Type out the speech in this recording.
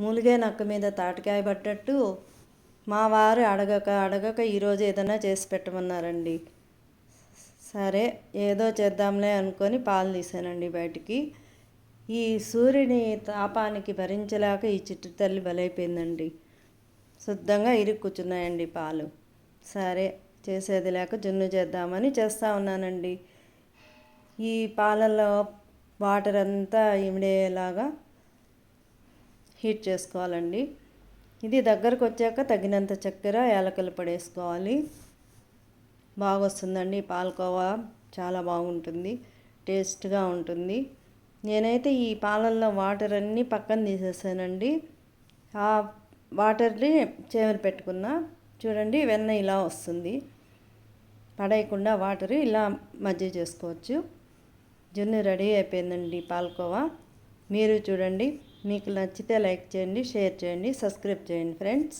మూలిగే నక్క మీద తాటికాయ పడ్డట్టు మా వారు అడగక ఈరోజు ఏదైనా చేసి పెట్టమన్నారండి. సరే ఏదో చేద్దాంలే అనుకొని పాలు తీసానండి బయటికి. ఈ సూర్యుని తాపానికి భరించలేక ఈ చిట్టు తల్లి బలైపోయిందండి. శుద్ధంగా ఇరుక్కు కూర్చున్నాయండి పాలు. సరే చేసేది లేక జున్ను చేద్దామని చేస్తూ ఉన్నానండి. ఈ పాలల్లో వాటర్ అంతా ఇమిడేలాగా హీట్ చేసుకోవాలండి. ఇది దగ్గరకు వచ్చాక తగినంత చక్కెర, యాలకులు పడేసుకోవాలి. బాగా వస్తుందండి పాలకోవా, చాలా బాగుంటుంది, టేస్ట్గా ఉంటుంది. నేనైతే ఈ పాలల్లో వాటర్ అన్నీ పక్కన తీసేసానండి. ఆ వాటర్ని చేమరి పెట్టుకున్నా. చూడండి వెన్న ఇలా వస్తుంది. పడేయకుండా వాటర్ ఇలా మజ్జిగ చేసుకోవచ్చు. జున్ను రెడీ అయిపోయిందండి పాలకోవా. మీరు చూడండి. మీకు నచ్చితే లైక్ చేయండి, షేర్ చేయండి, సబ్స్క్రైబ్ చేయండి ఫ్రెండ్స్.